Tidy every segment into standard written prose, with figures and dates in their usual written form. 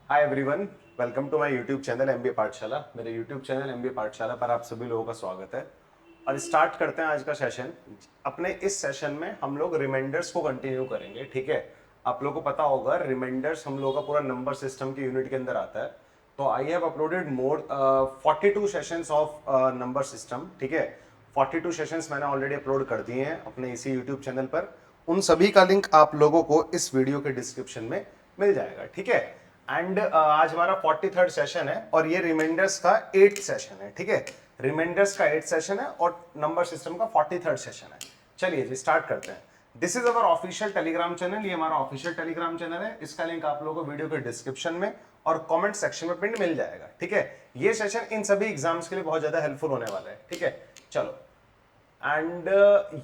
Hi everyone, welcome to my YouTube channel MBA Pathshala. मेरे YouTube channel MBA पाठशाला पर आप सभी लोगों का स्वागत है। और स्टार्ट करते हैं आज का सेशन। अपने इस सेशन में हम लोग रिमाइंडर्स को कंटिन्यू करेंगे, ठीक है। आप लोगों को पता होगा रिमाइंडर्स हम लोगों का पूरा नंबर सिस्टम के यूनिट के अंदर आता है। तो I have uploaded more 42 sessions of number system, ठीक है। 42 सेशंस मैंने ऑलरेडी अपलोड कर दिए हैं अपने इसी यूट्यूब चैनल पर। उन सभी का लिंक आप लोगों को इस वीडियो के डिस्क्रिप्शन में मिल जाएगा, ठीक है। एंड आज हमारा 43rd सेशन है और ये रिमाइंडर्स का 8th सेशन है, ठीक है। रिमाइंडर्स का 8th सेशन है और नंबर सिस्टम का 43rd सेशन है। चलिए जी स्टार्ट करते हैं। This is our official Telegram channel. ये हमारा ऑफिशियल टेलीग्राम चैनल है। इसका लिंक आप लोगों को वीडियो के डिस्क्रिप्शन में और कमेंट सेक्शन में पिन मिल जाएगा, ठीक है। ये सेशन इन सभी एग्जाम्स के लिए बहुत ज्यादा हेल्पफुल होने वाला है, ठीक है। चलो, एंड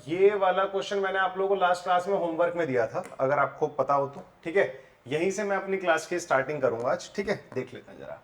ये वाला क्वेश्चन मैंने आप लोगों को लास्ट क्लास में होमवर्क में दिया था, अगर आपको पता हो तो, ठीक है। यहीं से मैं अपनी क्लास की स्टार्टिंग करूंगा आज, ठीक है। देख लेते हैं जरा।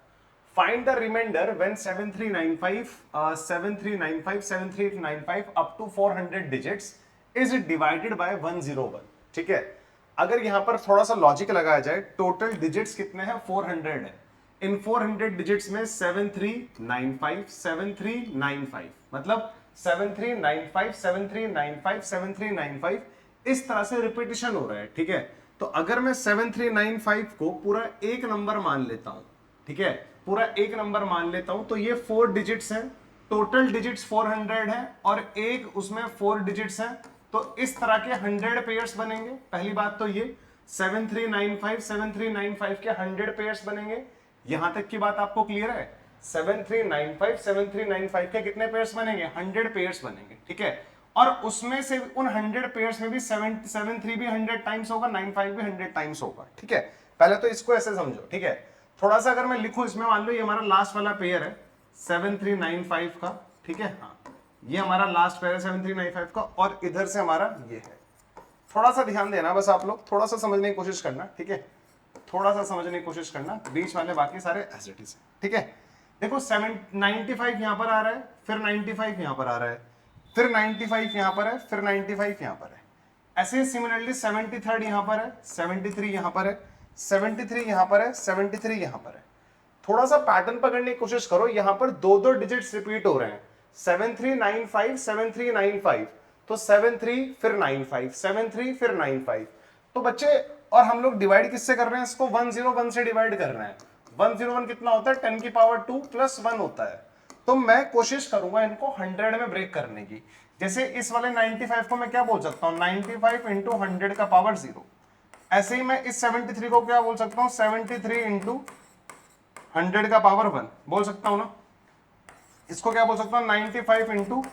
Find the reminder when 7395 up to 400 digits is divided by 101, ठीक है। अगर यहां पर थोड़ा सा लॉजिक लगाया जाए, टोटल डिजिट्स कितने हैं? 400 है। इन 400 डिजिट्स में 7395 मतलब 7395 इस तरह से रिपीटिशन हो रहा है, ठीक है। तो अगर मैं 7395 को पूरा एक नंबर मान लेता हूं, ठीक है, पूरा एक नंबर मान लेता हूं, तो ये 4 डिजिट्स हैं। टोटल डिजिट्स 400 है और एक उसमें 4 डिजिट्स हैं। तो इस तरह के 100 पेयर्स बनेंगे। पहली बात तो ये 7395 के 100 पेयर्स बनेंगे। यहां तक की बात आपको क्लियर है? 7395 के कितने पेयर्स बनेंगे? 100 पेयर्स बनेंगे, ठीक है। और उसमें से उन 100 पेयर्स में भी 73 भी 100 टाइम्स होगा, 95 भी 100 टाइम्स होगा, ठीक है। पहले तो इसको ऐसे समझो, ठीक है। थोड़ा सा अगर मैं लिखूं इसमें, मान लो ये हमारा लास्ट वाला पेयर है 7395 का, ठीक है। हाँ, ये हमारा लास्ट पेयर है 7395 का और इधर से हमारा ये है। थोड़ा सा ध्यान देना बस, आप लोग थोड़ा सा समझने की कोशिश करना, ठीक है। थोड़ा सा समझने की कोशिश करना, बीच वाले बाकी सारे एज इट इज है, ठीक है। देखो 95 यहां पर आ रहा है, फिर 95 यहां पर आ रहा है, फिर 95 यहां पर है, फिर 95 यहां पर है। ऐसे सिमिलरली 73 यहां पर है, 73 यहां पर है, 73 यहां पर है, 73 यहां पर है। थोड़ा सा पैटर्न पकड़ने की कोशिश करो। यहां पर दो दो डिजिट्स रिपीट हो रहे हैं, 7395 तो 73 फिर 95, 73 फिर 95। तो बच्चे, और हम लोग डिवाइड किससे कर रहे हैं? इसको 101 से डिवाइड कर रहे हैं। 101 कितना होता है? 10 की पावर 2 प्लस 1 होता है। तो मैं कोशिश करूंगा इनको 100 में ब्रेक करने की। जैसे इस वाले 95 को मैं क्या बोल सकता हूं? 95 इंटू 100 का पावर 0। ऐसे ही मैं इस 73 को क्या बोल सकता हूं? 73 इंटू 100 का पावर 1 बोल सकता हूं ना। इसको क्या बोल सकता हूं? 95 इंटू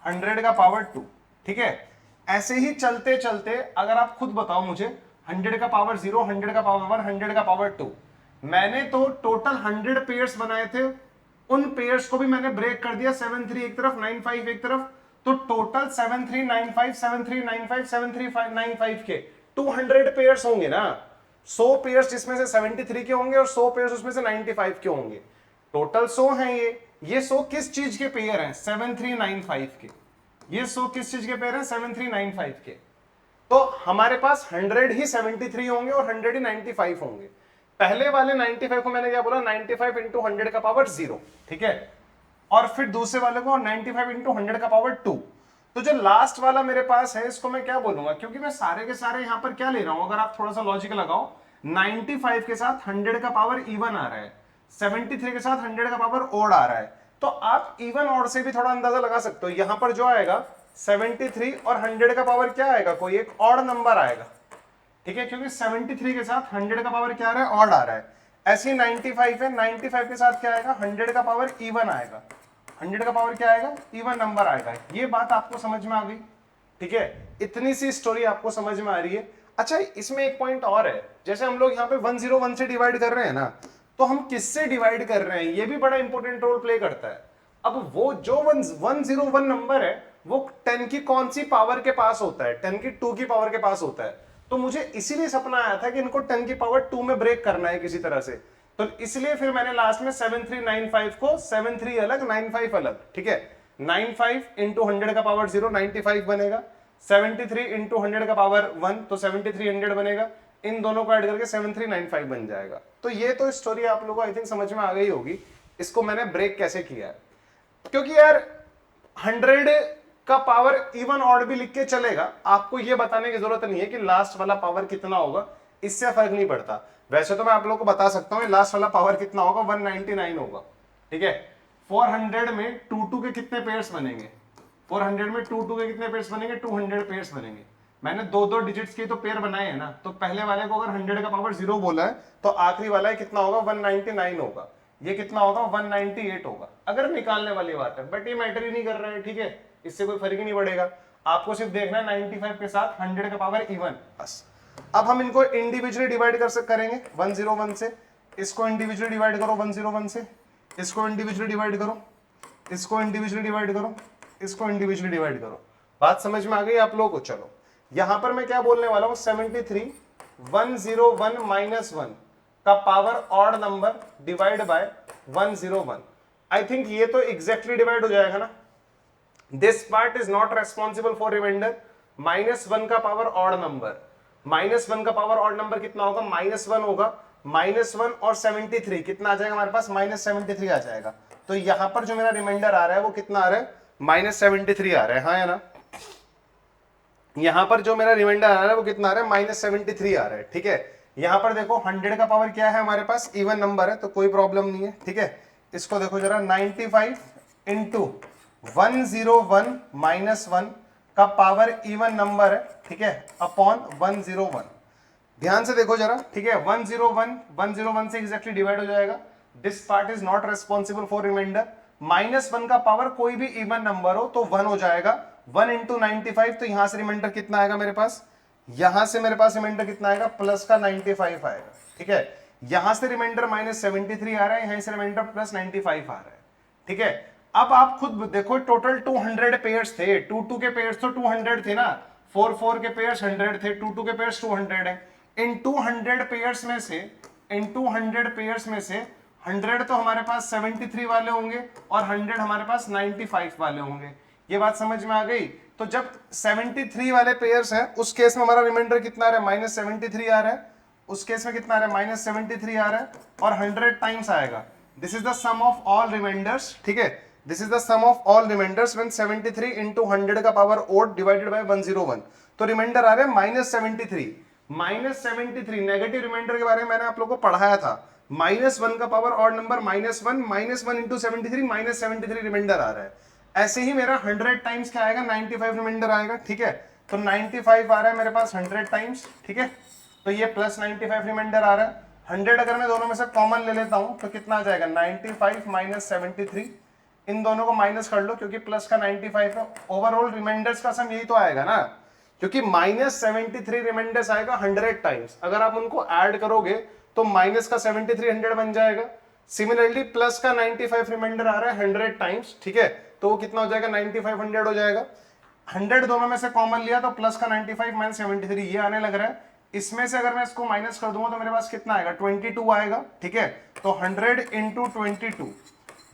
100 का पावर 2, ठीक है। ऐसे ही चलते चलते अगर आप खुद बताओ मुझे, 100 का पावर 0, 100 का पावर 1, 100 का पावर 2, मैंने तो टोटल 100 पेयर्स बनाए थे। उन पेयर्स को भी मैंने ब्रेक कर दिया, 73 एक तरफ, 95 एक तरफ। तो टोटल 7395 के 200 पेयर्स होंगे ना। 100 पेयर्स जिसमें से 73 के होंगे और 100 पेयर्स उसमें से 95 के होंगे। टोटल 100 हैं ये 100 किस चीज के पेयर हैं? 7395 के। ये 100 किस चीज के पेयर हैं? 7395 के। तो हमारे पास 100 ही 73 होंगे और 100 ही 95 होंगे। पहले वाले 95 को मैंने क्या बोला? 95 इंटू 100 का पावर 0, ठीक है। और फिर दूसरे वाले को 95 इंटू 100 का पावर 2। तो जो लास्ट वाला मेरे पास है, इसको मैं क्या बोलूंगा? क्योंकि मैं सारे के सारे यहां पर क्या ले रहा हूं, अगर आप थोड़ा सा लॉजिक लगाओ, 95 के साथ 100 का पावर इवन आ रहा है, 73 के साथ 100 का पावर ओड आ रहा है। तो आप इवन ऑड से भी थोड़ा अंदाजा लगा सकते हो। यहां पर जो आएगा 73 और 100 का पावर क्या आएगा? कोई एक ऑड नंबर आएगा, ठीक है। क्योंकि 73 के साथ 100 का पावर क्या आ रहा है? ऑड आ रहा है। ऐसे ही 95 है, 95 के साथ क्या आएगा? 100 का पावर इवन आएगा। 100 का पावर क्या आएगा? इवन नंबर आएगा। ये बात आपको समझ में आ गई, ठीक है। इतनी सी स्टोरी आपको समझ में आ रही है। अच्छा, इसमें एक पॉइंट और है। जैसे हम लोग यहाँ पे 101 से डिवाइड कर रहे हैं ना, तो हम किससे डिवाइड कर रहे हैं? ये भी बड़ा इंपॉर्टेंट रोल प्ले करता है। अब वो जो 101 नंबर है, वो 10 की कौन सी पावर के पास होता है? 10 की 2 की पावर के पास होता है। तो मुझे इसीलिए सपना आया था कि इनको 10 की पावर 2 में ब्रेक करना है किसी तरह से। तो इसलिए फिर मैंने लास्ट में 7395 को 73 अलग 95 अलग, ठीक है। 95 इंटू 100 का पावर 0 95 बनेगा, 73 इंटू 100 का पावर 1 तो 7300 बनेगा। इन दोनों को ऐड करके 7395 बन जाएगा। तो ये तो स्टोरी आप लोगों को आई थिंक समझ में आ गई होगी, इसको मैंने ब्रेक कैसे किया है। क्योंकि यार 100 का पावर इवन ऑड भी लिख के चलेगा, आपको ये बताने की जरूरत नहीं है कि लास्ट वाला पावर कितना होगा, इससे फर्क नहीं पड़ता। वैसे तो मैं आप लोगों को बता सकता हूँ लास्ट वाला पावर कितना होगा, 199 होगा, ठीक है। 400 में 2 के कितने पेयर्स बनेंगे, 400 में 2 के कितने पेयर्स बनेंगे, 200 पेयर्स बनेंगे। मैंने दो डिजिट्स के तो पेयर बनाए हैं ना, तो पहले वाले को अगर 100 का पावर 0 बोला है तो आखिरी वाला कितना होगा, 199 होगा। ये कितना होगा, 198 होगा, अगर निकालने वाली बात है। बट ये मैटर ही नहीं कर रहा है, ठीक है, इससे कोई फर्क ही नहीं पड़ेगा। आपको सिर्फ देखना है 95 के साथ 100 का पावर इवन, बस। अब हम इनको इंडिविजुअली डिवाइड करेंगे 101 से, इसको इंडिविजुअली डिवाइड करो 101 से, इसको इंडिविजुअली डिवाइड करो, इसको इंडिविजुअली डिवाइड करो, इसको इंडिविजुअली डिवाइड करो। बात समझ में आ गई आप लोगों को? चलो यहां पर मैं क्या बोलने वाला हूं, 73 101 -1 का power odd number divide by 101। I think ये तो एग्जैक्टली डिवाइड हो जाएगा ना। This part is not responsible for reminder. -1 का पावर ऑड नंबर, -1 का पावर ऑड नंबर कितना होगा, -1 होगा। -1 और 73 कितना आ जाएगा हमारे पास, -73 आ जाएगा। तो यहां पर जो मेरा रिमाइंडर आ रहा है वो कितना आ रहा है, -73 आ रहा है, हाँ या ना। यहां पर जो मेरा रिमाइंडर आ रहा है वो कितना आ रहा है, -73 आ रहा है, ठीक है। यहां पर देखो 100 का पावर क्या है हमारे पास, इवन नंबर है, तो कोई प्रॉब्लम नहीं है, ठीक है। इसको देखो जरा, 95 इंटू 101 -1 का पावर इवन नंबर है, ठीक है, अपॉन 101। ध्यान से देखो जरा, ठीक है। 101 से एग्जैक्टली डिवाइड हो जाएगा। This part is not responsible for reminder. -1 का पावर कोई भी इवन नंबर हो तो 1 हो जाएगा। 1 इंटू 95, तो यहां से रिमाइंडर कितना आएगा मेरे पास, यहां से मेरे पास रिमाइंडर कितना आएगा, प्लस का 95 आएगा, ठीक है। यहां से रिमाइंडर -73 आ रहा है, यहां से रिमाइंडर +95 आ रहा है, ठीक है। अब आप खुद देखो, टोटल 200 पेयर्स थे, 2 के पेयर्स तो 200 थे ना, 4 के पेयर्स 100 थे, 2 के पेयर्स 200 है। इन 200 पेयर्स में से 100 तो हमारे पास 73 वाले होंगे और 100 हमारे पास 95 वाले होंगे। ये बात समझ में आ गई? तो जब 73 वाले पेयर्स हैं, उस केस में हमारा रिमाइंडर कितना आ रहा है, -73 आ रहा है। उस केस में कितना आ रहा है, -73 आ रहा है, और 100 टाइम्स आएगा। This is the sum of all reminders, ठीक है। This is the sum of all reminders when 73 into 100 का पावर ओड डिवाइडेड बाय 101। तो रिमाइंडर आ रहा है -73। -73 नेगेटिव रिमाइंडर के बारे में मैंने आप लोगों को पढ़ाया था। -1 का power odd number -1 into 73, -73 remainder आ रहा है। ऐसे ही मेरा 100 टाइम्स क्या आएगा, 95 रिमाइंडर आएगा, ठीक है। तो 95 आ रहा है मेरे पास 100 टाइम्स, ठीक है। तो ये +95 रिमाइंडर आ रहा है। 100 अगर मैं दोनों में से कॉमन ले लेता हूं तो कितना आ जाएगा, 95 - 73। इन दोनों को माइनस कर लो क्योंकि प्लस का 95 है। ओवरऑल रिमाइंडर्स का सम यही तो आएगा ना, क्योंकि -73 रिमाइंडर्स आएगा 100 टाइम्स। अगर आप उनको ऐड करोगे तो माइनस का 73 100 बन जाएगा। सिमिलरली प्लस का 95 रिमाइंडर आ रहा है 100 टाइम्स, ठीक है। तो वो कितना हो जाएगा, 95 100 हो जाएगा। 100 दोनों में से कॉमन लिया तो प्लस का 95 - 73 ये आने लग रहा है। इसमें से अगर मैं इसको माइनस कर दूंगा तो मेरे पास कितना आएगा, 22 आएगा, ठीक है। तो 100 into 22,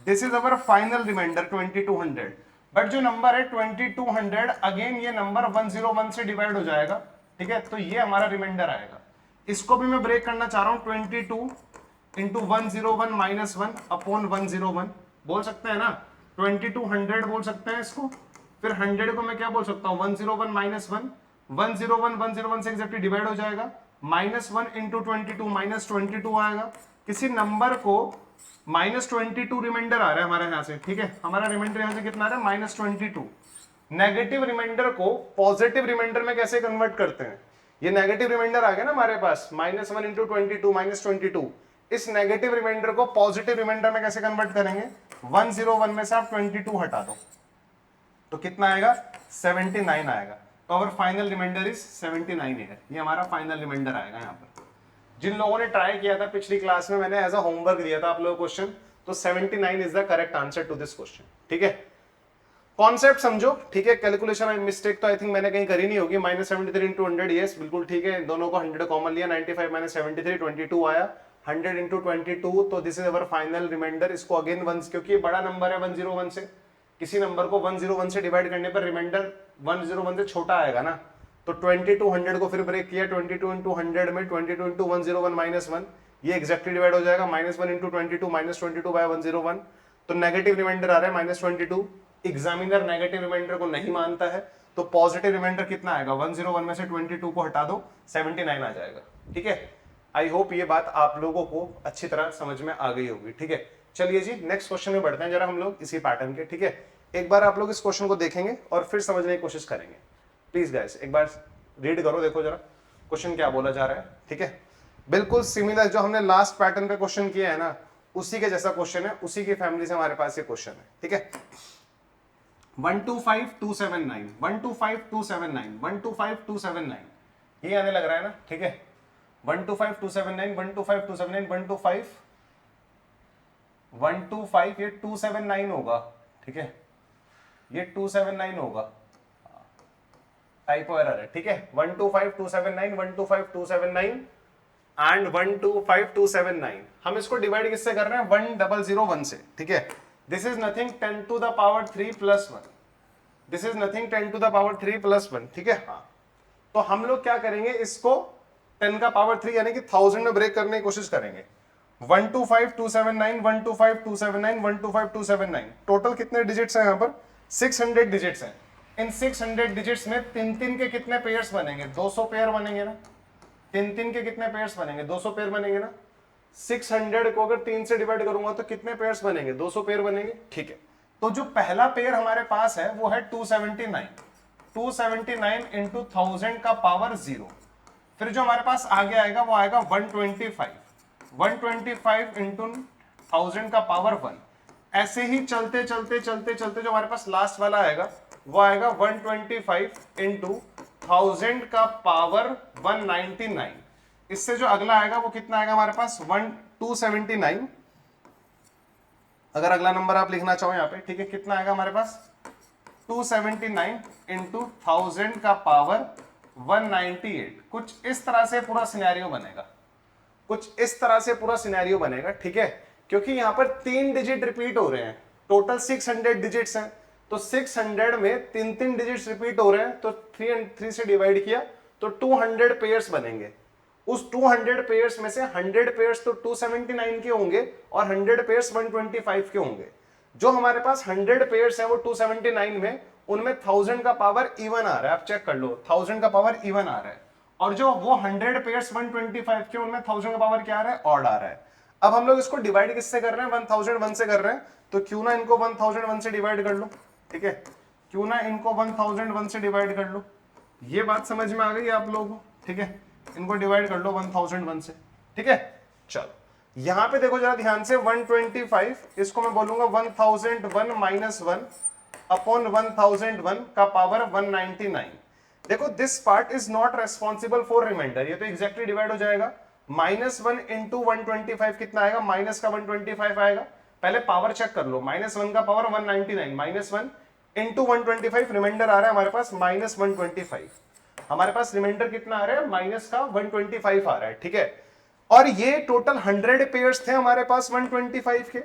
this is our final reminder 2200। But जो नंबर है 2200, अगेन ये नंबर 101 से डिवाइड हो जाएगा, ठीक है। तो ये हमारा रिमाइंडर आएगा। इसको भी मैं ब्रेक करना चाह रहा हूं, 22 इंटू 101 - 1 अपॉन 101 बोल सकते हैं ना, 2200 बोल सकते हैं इसको। फिर 100 को मैं क्या बोल सकता हूं, 101 - 1, 101 से एग्जैक्टली डिवाइड हो जाएगा। -1 इंटू 22 -22 आएगा। किसी नंबर को -22 रिमाइंडर आ रहा है हमारे यहां से, ठीक है। हमारा रिमाइंडर यहां से कितना आ रहा है, -22। नेगेटिव रिमाइंडर को पॉजिटिव रिमाइंडर में कैसे कन्वर्ट करते हैं, ये नेगेटिव रिमाइंडर आ गया ना हमारे पास, -1 इंटू 22 -22। इस नेगेटिव रिमाइंडर को पॉजिटिव रिमाइंडर में कैसे कन्वर्ट करेंगे, 101 में से आप 22 हटा दो तो कितना आएगा, 79 आएगा। तो अवर फाइनल रिमाइंडर इज 79 है। ये हमारा फाइनल रिमाइंडर आएगा यहाँ पर। जिन लोगों ने ट्राई किया था पिछली क्लास में, मैंने एज अ होमवर्क दिया था आप लोगों को क्वेश्चन, तो 79 is the correct answer to this question, ठीक है। कॉन्सेप्ट समझो, ठीक है। कैलकुलेशन मिस्टेक तो आई थिंक मैंने कहीं करी नहीं होगी। -73 इंटू 100, यस बिल्कुल ठीक है। दोनों को 100 कॉमन लिया, 95 - 73 22 आया। 100 इंटू 22, तो this is our final reminder. इसको अगेन 1, क्योंकि बड़ा नंबर है 101 से, किसी नंबर को 101 से डिवाइड करने पर रिमाइंडर 101 से छोटा आएगा ना, तो 22 100 को फिर ब्रेक किया, 22 इंटू 100 में 22 इंटू 101 माइनस 1, ये एक्जैक्टली डिवाइड हो जाएगा, -1 इंटू 22 माइनस 22 बाय 101, तो नेगेटिव रिमाइंडर आ रहा है -22। एग्जामिनर नेगेटिव रिमाइंडर को नहीं मानता है, तो पॉजिटिव रिमाइंडर कितना आएगा, 101 में से 22 को हटा दो, 79 आ जाएगा। ठीक है, आई होप ये बात आप लोगों को अच्छी तरह समझ में आ गई होगी। ठीक है, चलिए जी नेक्स्ट क्वेश्चन में बढ़ते हैं जरा हम लोग इसी पैटर्न के। ठीक है, एक बार आप लोग इस क्वेश्चन को देखेंगे और फिर समझने की कोशिश करेंगे। प्लीज गाइस एक बार रीड करो, देखो जरा क्वेश्चन क्या बोला जा रहा है। ठीक है, बिल्कुल सिमिलर जो हमने लास्ट पैटर्न पे क्वेश्चन किया है ना, उसी के जैसा क्वेश्चन है, उसी की फैमिली से हमारे पास ये क्वेश्चन है। ठीक है, 125279 125279 125279 ये आने लग रहा है ना। ठीक है, 125279 125279 125 ये 279 होगा। ठीक है, ये 279 होगा, टाइपो एरर है। ठीक है, 125279 125279 एंड 125279 हम इसको डिवाइड किससे कर रहे हैं, 1001 से। ठीक है, this is nothing 10 to the power 3 plus 1, this is nothing 10 to the power 3 plus 1। ठीक है, हाँ, तो हम लोग क्या करेंगे, इसको 10 का पावर 3 यानी कि 1000 में ब्रेक करने की कोशिश करेंगे। 125279 125279 125279 टोटल कितने डिजिट्स हैं यहाँ पर, 600 डिजिट्स हैं। इन 600 डिजिट्स में तीन तीन के कितने पेयर्स बनेंगे, 200 पेयर बनेंगे ना। तीन तीन के कितने पेयर्स बनेंगे, 200 पेयर बनेंगे ना। 600 को अगर 3 से डिवाइड करूंगा तो कितने पेयर्स बनेंगे, 200 पेयर बनेंगे। ठीक है, तो जो पहला पेयर हमारे पास है वो है 279 279 इंटू 1000 का पावर 0। फिर जो हमारे पास आगे आएगा वो आएगा 125 इंटू 1000 का पावर 1। ऐसे ही चलते चलते चलते चलते जो हमारे पास लास्ट वाला आएगा वो आएगा 125 इंटू 1000 का पावर 199। इससे जो अगला आएगा वो कितना आएगा हमारे पास 279। अगर अगला नंबर आप लिखना चाहो यहाँ पे, ठीक है, कितना आएगा हमारे पास 279 इंटू 1000 का पावर 198। कुछ इस तरह से पूरा सिनेरियो बनेगा, कुछ इस तरह से पूरा सिनेरियो बनेगा। ठीक है, क्योंकि यहाँ पर 3 डिजिट रिपीट हो रहे हैं, टोटल 600 डिजिट्स हैं, तो 600 में 3 डिजिट्स रिपीट हो रहे हैं, तो 3 से डिवाइड किया तो 200 पेयर्स बनेंगे। उस 200 पेयर्स में से 100 पेयर्स तो 279 के होंगे और 100 पेयर्स 125 के होंगे। जो हमारे पास 100 पेयर्स हैं वो 279 में, उनमें 1000 का पावर इवन आ रहा है, आप चेक कर लो, 1000 का पावर इवन आ रहा है। और जो वो 100 पेयर्स 125 के, उनमें 1000 का पावर क्या आ रहा है, ऑड आ रहा है। अब हम लोग इसको डिवाइड किससे कर रहे हैं, 1001 से कर रहे हैं, तो क्यों ना इनको 1001 से डिवाइड कर लो। ठीक है, क्यों ना इनको 1001 से डिवाइड कर लो। ये बात समझ में आ गई आप लोगों को। ठीक है, इनको डिवाइड कर लो 1001 से। ठीक है, चलो यहां पे देखो जरा ध्यान से, 125 इसको मैं बोलूंगा 1001 माइनस 1 अपॉन 1001 का पावर 199। देखो this part is not responsible for reminder, ये तो एग्जैक्टली डिवाइड हो जाएगा। -1 इंटू 125 कितना आएगा, माइनस का 125 आएगा। पहले पावर चेक कर लो, -1 का पावर 199, -1 इंटू 125, रिमाइंडर आ रहा है हमारे पास -125। हमारे पास रिमाइंडर कितना आ रहा है, माइनस का 125 आ रहा है। ठीक है, और ये टोटल 100 पेयर्स थे हमारे पास 125 के,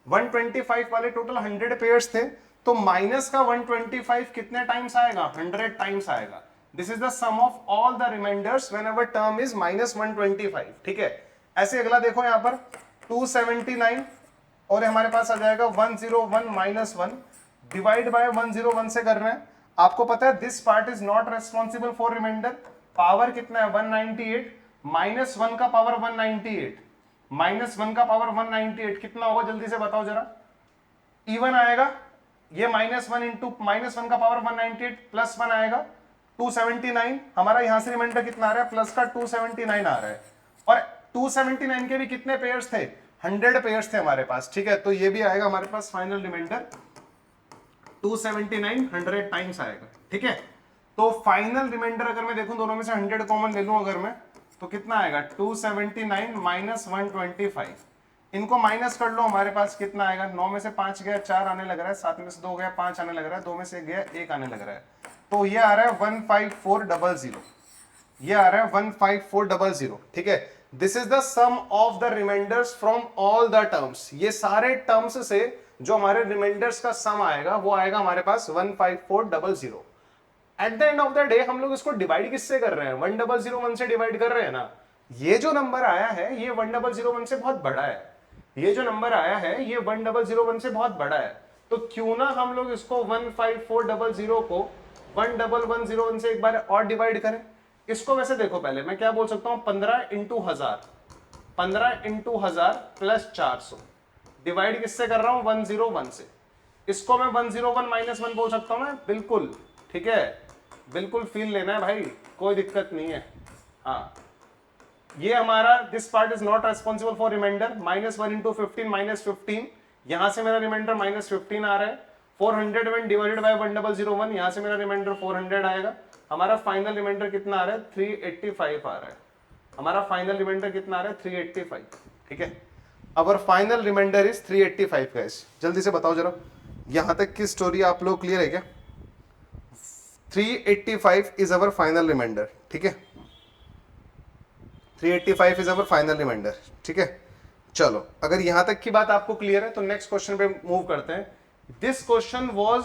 125 वाले टोटल 100 पेयर्स थे, तो माइनस का 125 कितने टाइम्स आएगा, 100 टाइम्स आएगा। This is the sum of all the reminders whenever term is -125। ठीक है, ऐसे अगला देखो यहाँ पर 279 और हमारे पास आ जाएगा 101 माइनस 1 डिवाइड बाय 101 से कर रहे हैं। आपको पता है this part is not responsible for reminder. Power कितना है 198, -1 का पावर 198, -1 का पावर 198 कितना होगा, जल्दी से बताओ जरा। इवन आएगा, ये -1 इंटू -1 का पावर 198 प्लस 1 आएगा 279। हमारा यहां से रिमाइंडर कितना आ रहा है, प्लस का 279 आ रहा है। और 279 के भी कितने पेयर्स थे, 100 पेयर्स थे हमारे पास। ठीक है, तो ये भी आएगा हमारे पास फाइनल रिमाइंडर 279 100 टाइम्स आएगा। ठीक है, तो फाइनल रिमाइंडर अगर मैं देखूं दोनों में से 100 कॉमन ले लूं अगर मैं, तो कितना आएगा 279 माइनस 125। इनको माइनस कर लो, हमारे पास कितना आएगा, 9 में से 5 गया 4 आने लग रहा है, 7 में से 2 गया 5 आने लग रहा है, 2 में से गया 1 आने लग रहा है, तो ये आ रहा है 15400। ये आ रहा है 15400। ठीक है, this is the sum of the reminders from all the terms. ये सारे टर्म्स से जो हमारे रिमाइंडर्स का सम आएगा वो आएगा हमारे पास 15400। At the end of the day हम लोग इसको डिवाइड किससे कर रहे हैं, 1001 से डिवाइड कर रहे हैं ना। ये जो नंबर आया है ये 1001 से बहुत बड़ा है, ये जो नंबर आया है ये 1001 से बहुत बड़ा है, तो क्यों ना हम लोग इसको 15400 को 1101 से एक बार और डिवाइड करें। इसको वैसे देखो, पहले मैं क्या बोल सकता हूं, 15 इंटू 1000 प्लस 400 डिवाइड किससे कर रहा हूं, 101 से। इसको मैं 101 माइनस 1 बोल सकता हूं मैं, बिल्कुल ठीक है, बिल्कुल फील लेना है भाई, कोई दिक्कत नहीं है। हाँ, ये हमारा this part is not responsible for reminder, -1 into 15 -15, यहां से मेरा रिमाइंडर -15 आ रहा है। 400 व्हेन डिवाइडेड बाय 1001, यहां से मेरा रिमाइंडर 400 आएगा। हमारा फाइनल रिमाइंडर कितना आ रहा है, 385 आ रहा है। हमारा फाइनल रिमाइंडर कितना आ रहा है, 385, ठीक है। Our final reminder is 385 guys. जल्दी से बताओ जरा, यहां तक की स्टोरी आप लोग क्लियर है क्या? 385 इज अवर फाइनल रिमाइंडर, ठीक है, 385 इज अवर फाइनल रिमाइंडर, ठीक है। चलो, अगर यहां तक की बात आपको क्लियर है तो नेक्स्ट क्वेश्चन पे मूव करते हैं। This question was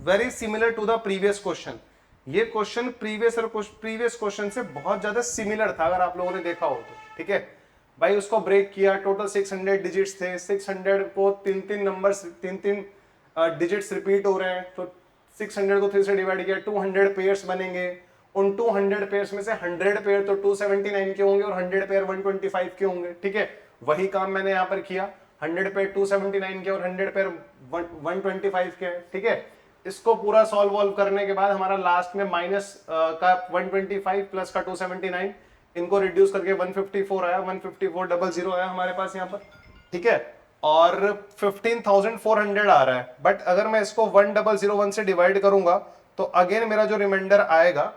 very similar to the previous question. ये क्वेश्चन प्रीवियस क्वेश्चन से बहुत ज्यादा सिमिलर था, अगर आप लोगों ने देखा हो तो, ठीक है भाई। उसको ब्रेक किया, टोटल 600 डिजिट्स थे, 600 को तीन तीन डिजिट्स रिपीट हो रहे हैं, तो 600 को 3 से डिवाइड किया, 200 पेयर्स बनेंगे। उन 200 पेयर्स में से 100 पेयर तो 279 के होंगे और 100 पेयर 125 के होंगे, ठीक है। वही काम मैंने यहाँ पर किया, 100 पेयर 279 के और 100 पेयर 125 के, ठीक है। इसको पूरा सॉल्व वॉल्व करने के बाद हमारा लास्ट में माइनस का 125 प्लस का 279, इनको रिड्यूस करके 154 आया, 15400 आया हमारे पास यहाँ पर, ठीक है। और 15,400 आ रहा है। बट अगर मैं इसको 1001 से डिवाइड करूंगा तो अगेन मेरा जो रिमाइंडर आएगा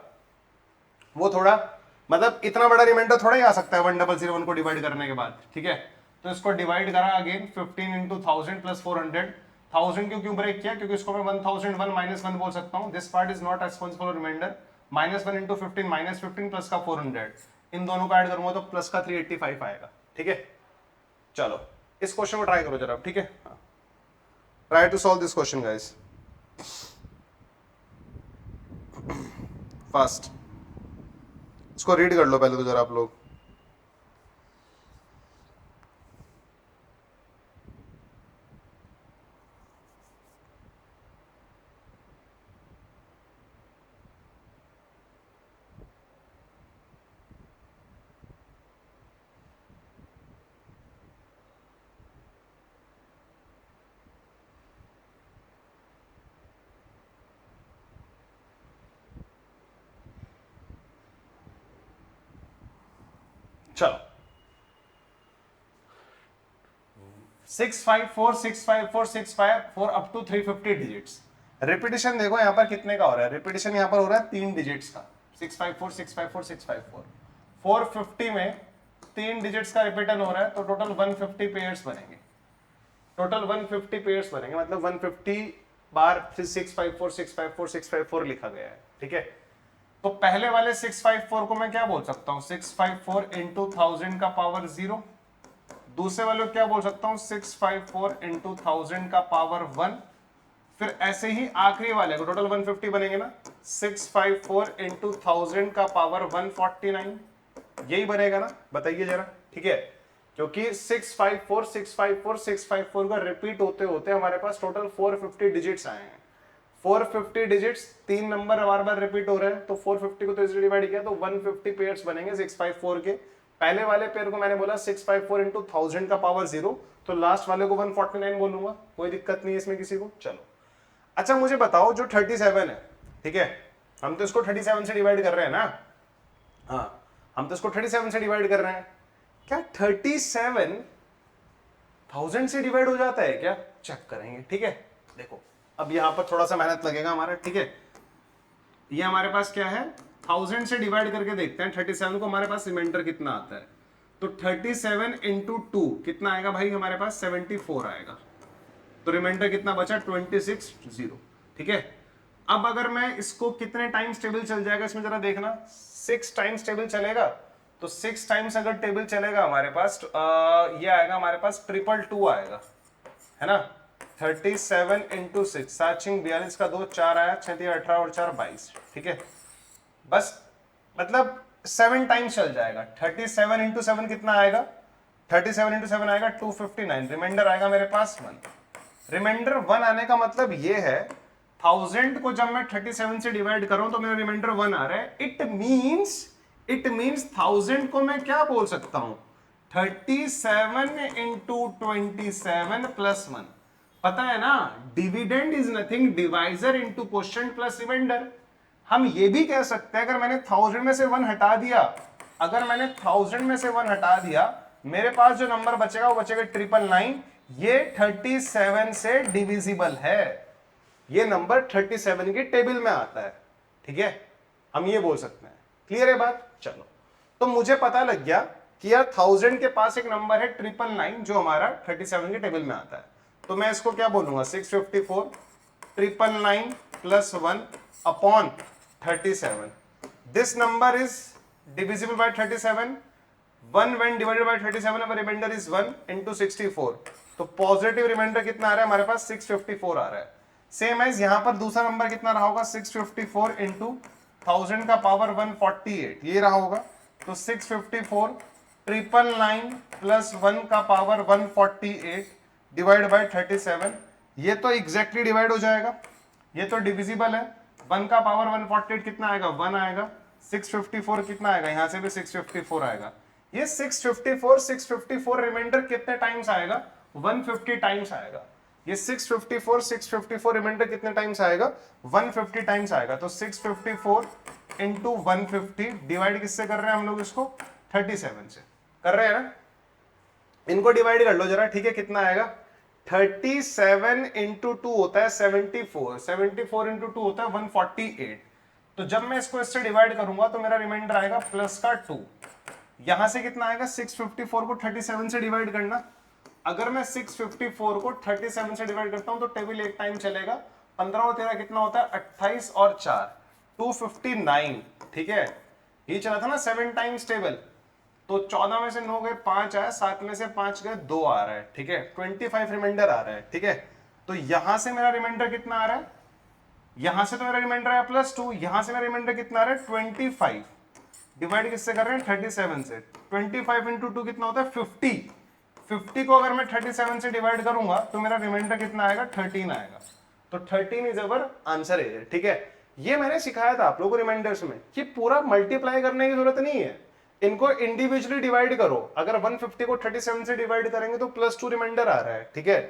वो थोड़ा, मतलब इतना बड़ा रिमाइंडर थोड़ा ही आ सकता है 1001 को डिवाइड करने के बाद, ठीक है। तो इसको डिवाइड करा अगेन 15 इंटू 1000 प्लस 400, 1000 क्यों ब्रेक किया, क्योंकि इसको मैं 1001 माइनस 1 बोल सकता हूँ। This part is not responsible for reminder, -1 into 15 -15 plus का 400, इन दोनों को ऐड करूंगा तो प्लस का 385 आएगा, ठीक है। चलो इस क्वेश्चन को ट्राई करो जरा, ठीक है। Try to solve this question guys fast. इसको रीड कर लो पहले तो जरा आप लोग। चलो 654 अप टू 350 डिजिट्स। रिपीटिशन देखो यहाँ पर कितने का हो रहा है, रिपीटिशन यहाँ पर हो रहा है 3 डिजिट्स का, 654 450 में 3 डिजिट्स का रिपीटन हो रहा है, तो टोटल 150 पेयर्स बनेंगे, टोटल 150 पेयर्स बनेंगे, मतलब 150 बार 654 लिखा गया है, ठीक है। तो पहले वाले 654 को मैं क्या बोल सकता हूं, 654 इंटू 1000 का पावर 0। दूसरे वाले को क्या बोल सकता हूं, 654 इंटू 1000 का पावर 1। फिर ऐसे ही आखिरी वाले को, टोटल 150 बनेंगे ना, 654 इंटू 1000 का पावर 149, यही बनेगा ना, बताइए जरा, ठीक है। क्योंकि 654 का रिपीट होते होते हमारे पास टोटल 450 डिजिट्स आए हैं। 450 डिजिट्स, 3 नंबर बार बार रिपीट हो रहे हैं, तो 450 को 3 से डिवाइड किया तो 150 पेयर्स बनेंगे 654 के। पहले वाले पेयर को मैंने बोला 654 इंटू 1000 का पावर 0, तो लास्ट वाले को 149 बोलूंगा, कोई दिक्कत नहीं है इसमें किसी को। चलो अच्छा मुझे बताओ, जो 37 है, ठीक है, हम तो इसको 37 से डिवाइड कर रहे हैं ना, हाँ हम तो इसको 37 से डिवाइड कर रहे हैं, क्या 37,000 से डिवाइड हो जाता है क्या, चेक करेंगे, ठीक है। देखो अब यहां पर थोड़ा सा मेहनत लगेगा हमारा, ठीक है। ये हमारे पास क्या है, 1000 से डिवाइड करके देखते हैं 37 को, हमारे पास रिमाइंडर कितना आता है। तो 37 इंटू 2 कितना आएगा भाई, हमारे पास 74 आएगा। तो रिमाइंडर कितना बचा, 26 ठीक है। अब अगर मैं इसको कितने टाइम्स टेबल चल जाएगा इसमें जरा देखना, 6 टाइम्स टेबल चलेगा। तो 6 टाइम्स अगर टेबल चलेगा हमारे पास ये आएगा हमारे पास 222 आएगा, है ना। 37 इंटू 6, 7 छिंग 42 का 2, 4 आया, 6 3 18 और 4 22, ठीक है। बस मतलब 7 टाइम्स चल जाएगा। 37 इंटू 7 कितना आएगा, 37 इंटू 7 आएगा 259, रिमाइंडर आएगा मेरे पास 1। रिमाइंडर 1 आने का मतलब ये है 1000 को जब मैं 37 से डिवाइड करूं तो मेरा रिमाइंडर 1 आ रहा है। इट मीन्स 1000 को मैं क्या बोल सकता हूं, 37 इंटू 27 प्लस 1। पता है ना, dividend is nothing divisor into quotient plus reminder. हम ये भी कह सकते हैं, अगर मैंने 1000 में से 1 हटा दिया, अगर मैंने 1000 में से 1 हटा दिया, मेरे पास जो नंबर बचेगा वो बचेगा 999। ये 37 से डिविजिबल है, ये नंबर 37 की टेबल में आता है, ठीक है, हम ये बोल सकते हैं। क्लियर है बात? चलो, तो मुझे पता लग गया कि यार 1000 के पास एक नंबर है 999 जो हमारा 37 की टेबल में आता है। तो मैं इसको क्या बोलूंगा, 654 999 plus 1 upon 37। This number is divisible by 37, 1 when divided by 37 our remainder is 1 into 64। तो पॉजिटिव रिमाइंडर कितना आ रहा है हमारे पास, 654 आ रहा है। सेम एज यहां पर दूसरा नंबर कितना रहा होगा, 654 इंटू 1000 का पावर 148, ये रहा होगा। तो 654 999 प्लस 1 का पावर 148 डिवाइड बाय 37, ये तो एग्जैक्टली डिवाइड हो जाएगा, ये तो डिविजिबल है। 1 का पावर 148 कितना आएगा, 1 आएगा। 654 कितना आएगा, यहां से भी 654 आएगा। ये 654 रिमाइंडर कितने टाइम्स आएगा, 150 टाइम्स आएगा। ये 654 रिमाइंडर कितने टाइम्स आएगा, 150 टाइम्स आएगा। तो 654 इंटू 150 डिवाइड किससे कर रहे हैं हम लोग इसको, 37 से कर रहे हैं ना। इनको डिवाइड कर लो जरा, ठीक है, कितना आएगा, 37 इंटू 2 होता है 74, 74 इंटू 2 होता है 148। तो जब मैं इसको इससे डिवाइड करूंगा तो मेरा रिमाइंडर आएगा प्लस का 2। यहां से कितना आएगा, 654 को 37 से डिवाइड करना। अगर मैं 654 को 37 से डिवाइड करता हूं तो टेबल एक टाइम चलेगा। 15 और 13 कितना होता है, 28 और 4 259, ठीक है। ये चला था ना 7 टाइम्स टेबल। तो 14 में से 9 गए, 5 आया, 7 में से 5 गए, 2 आ रहा है, ठीक है। 25 रिमाइंडर आ रहा है, ठीक है। तो यहां से मेरा रिमाइंडर कितना आ रहा है, यहां से तो मेरा रिमाइंडर आया +2, यहां से मेरा रिमाइंडर कितना आ रहा है 25। डिवाइड किससे कर रहे हैं, 37 से। 25 इंटू 2 कितना होता है 50। 50 को अगर मैं 37 से डिवाइड करूंगा तो मेरा रिमाइंडर कितना आएगा, 13 आएगा। तो 13 इज अवर आंसर है, ठीक है। ये मैंने सिखाया था आप लोगों को रिमाइंडर्स में कि पूरा मल्टीप्लाई करने की जरूरत नहीं है, इनको इंडिविजुअली डिवाइड करो। अगर 150 को 37 से डिवाइड करेंगे तो +2 रिमाइंडर आ रहा है, ठीक है।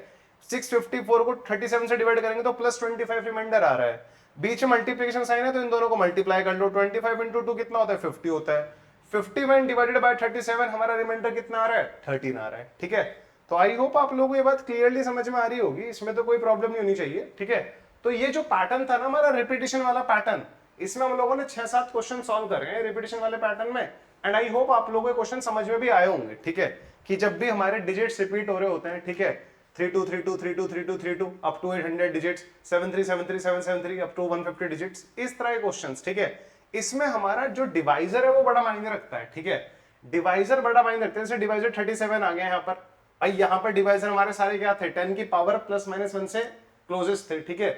654 को 37 से डिवाइड करेंगे तो +25 रिमाइंडर आ रहा है। बीच में मल्टीप्लिकेशन साइन है तो इन दोनों को मल्टीप्लाई कर लो। 25 इंटू 2 कितना होता है, 50 होता है। 50 व्हेन डिवाइडेड बाय 37 हमारा रिमाइंडर कितना आ रहा है, 13 आ रहा है, ठीक है। तो आई होप आप लोगों को ये बात क्लियरली समझ में आ रही होगी, इसमें तो कोई प्रॉब्लम नहीं होनी चाहिए, ठीक है। तो ये जो पैटर्न था ना हमारा रिपीटिशन वाला पैटर्न, इसमें हम लोगों ने 6-7 क्वेश्चन सॉल्व करे हैं रिपीटिशन वाले पैटर्न में। एंड आई होप आप लोगों के क्वेश्चन समझ में भी आए होंगे, ठीक है, कि जब भी हमारे डिजिट्स रिपीट हो रहे होते हैं, ठीक है, 32 32 32 32 32 up to 800 digits, 73 73 773 up to 150 digits, इस तरह के क्वेश्चंस, ठीक है। इसमें हमारा जो डिवाइजर है वो बड़ा मायने रखता है, ठीक है। डिवाइजर बड़ा मायने रखता है। जैसे डिवाइजर 37 आ गया यहाँ पर, भाई यहाँ पर डिवाइजर हमारे सारे क्या थे, 10 की पावर +-1 से क्लोजेस्ट थे, ठीक है।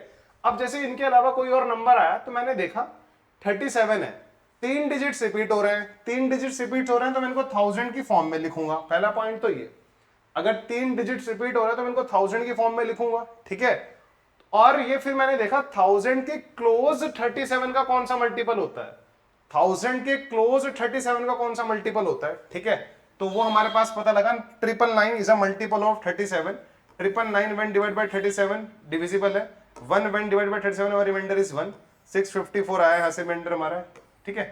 अब जैसे इनके अलावा कोई और नंबर आया तो मैंने देखा 37 है, 3 डिजिट्स रिपीट हो रहे हैं, 3 डिजिट्स रिपीट हो रहे हैं तो मैं इनको 1000 की फॉर्म में लिखूंगा। पहला पॉइंट तो ये, अगर 3 डिजिट्स रिपीट हो रहे हैं तो मैं इनको 1000 की फॉर्म में लिखूंगा, ठीक है। और ये फिर मैंने देखा 1000 के क्लोज 37 का कौन सा मल्टीपल होता है, 1000 के क्लोज 37 का कौन सा मल्टीपल होता है, ठीक है। तो वो हमारे पास पता लगा 999 is a multiple of 37। 999 when divide by 37 divisible है। 1 व्हेन डिवाइड बाय 37 और रिमाइंडर इज 1। 654 आया, यहां से रिमाइंडर हमारा, ठीक है।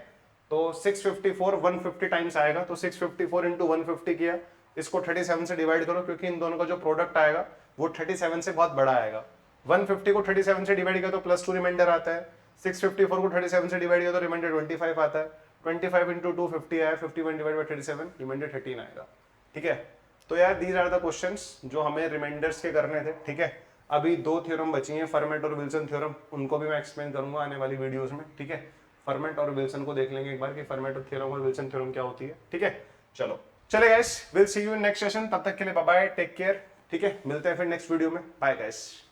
तो 654 150 टाइम्स आएगा, तो 654 इंटू 150 किया, इसको 37 से डिवाइड करो क्योंकि इन दोनों का जो प्रोडक्ट आएगा वो 37 से बहुत बड़ा आएगा। 150 को 37 से डिवाइड किया तो +2 रिमाइंडर आता है। 654 को 37 से डिवाइड किया तो रिमाइंडर 25 आता है। 25 इंटू 2 50 आया, 51 डिवाइड बाय 37 रिमाइंडर 13 आएगा, ठीक है। तो यार दीज आर द क्वेश्चंस जो हमें रिमाइंडर्स के करने थे, ठीक है। अभी 2 थ्योरम बची हैं, फर्मेट और विल्सन थ्योरम, उनको भी मैं एक्सप्लेन करूंगा आने वाली वीडियोस में, ठीक है। फर्मेट और विल्सन को देख लेंगे एक बार कि फर्मेट थ्योरम और विल्सन थ्योरम क्या होती है, ठीक है। चलो चले guys, will see you in next session, तब तक के लिए बाय बाय, टेक केयर। ठीक है, मिलते हैं फिर नेक्स्ट वीडियो में। Bye guys.